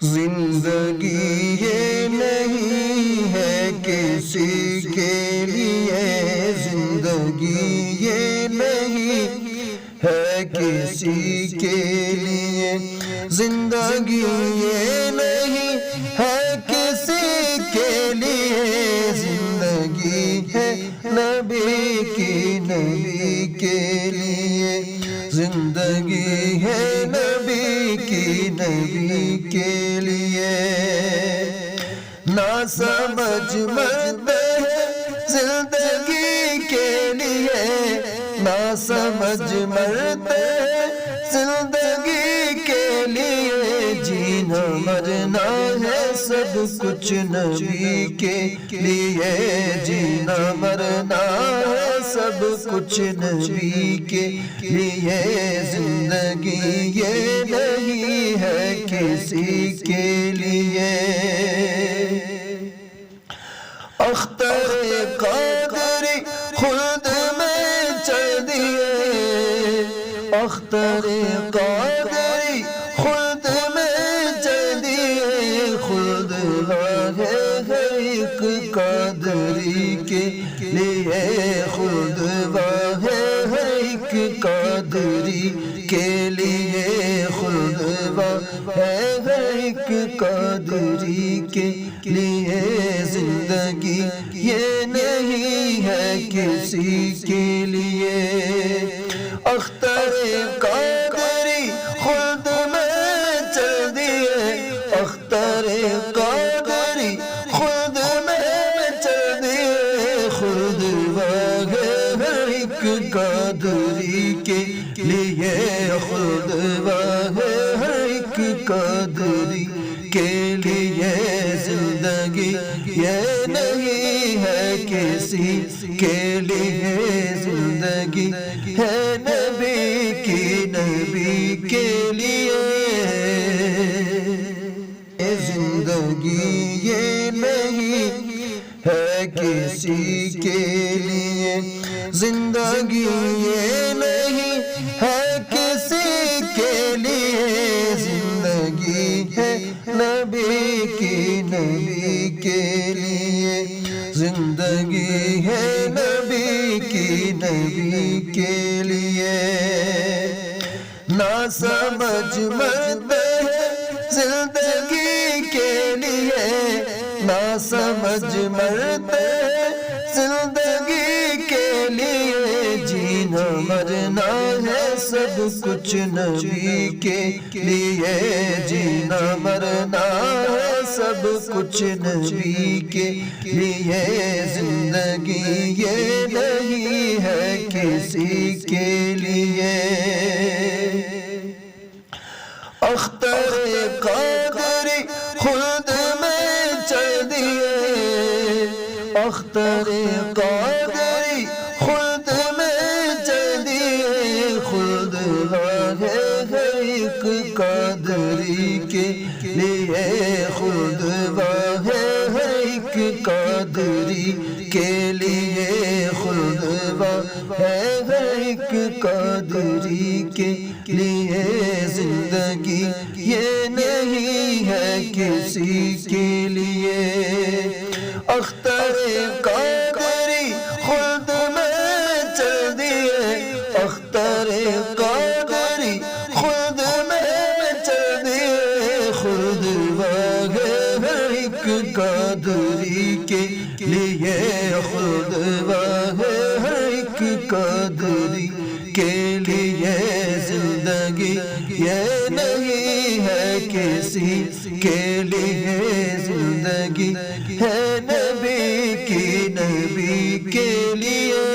زندگی یہ نہیں ہے کسی کے لیے، زندگی یہ نہیں ہے کسی کے لیے، زندگی یہ نہیں ہے کسی کے لیے، زندگی ہے نبی کی، نبی کے لیے، زندگی ہے نبی کی، نبی کے لیے۔ نہ سمجھ مرد ہے زندگی کے لیے، نہ سمجھ مرد ہے زندگی کے لیے، جینا مرنا ہے سب کچھ نبی کے لیے، جینا مرنا ہے سب کچھ نبی کے لیے، زندگی یہ نہیں ہے کسی کے لیے۔ اختر قادری خلد میں چڑھ دیے، اختر قادری خلد میں چڑھ دیے، خلد ہے ایک قادری کے لیے، خلد ہے ایک قادری کے لیے، خلد ہے ایک قادری کے لیے، زندگی یہ نہیں ہے کسی کے لیے۔ اختر قادری خلد میں چڑھ دیے، اختر قادری خلد میں چڑھ دیے، خلد ہے ایک قادری کے لیے، خلد ہے ایک قادری کے لیے، زندگی یہ نہیں ہے کسی کے لیے، زندگی ہے نبی کی، نبی کے لیے، زندگی یہ نہیں ہے کسی کے لیے، زندگی یہ نہیں ہے کسی کے لیے، زندگی ہے نبی کی، نبی کے لیے، زندگی ہے نبی کی، نبی کے لیے۔ نہ سمجھ مرد ہے زندگی کے لیے، نہ سمجھ مرد ہے زندگی کے لیے، جینا مرنا ہے سب کچھ نبی کے لیے، جینا مرنا ہے سب کچھ نبی کے لیے، زندگی یہ نہیں ہے کسی کے لیے۔ اختر قادری خلد میں چڑھ دیے، اختر قادری خلد میں چڑھ دیے، خلد ہے ایک قادری کے لیے، خلد ہے ایک قادری کے لیے، خلد ہے ایک قادری کے لیے، زندگی یہ نہیں ہے کسی کے لیے۔ اختر قادری خلد میں چڑھ دیے، اختر قادری خلد میں چڑھ دیے، خلد ہے ایک قادری کے لیے، خلد ہے ایک قادری کے لیے، زندگی یہ نہیں ہے کسی کے لیے، زندگی ہے نبی کی، نبی کے لیے۔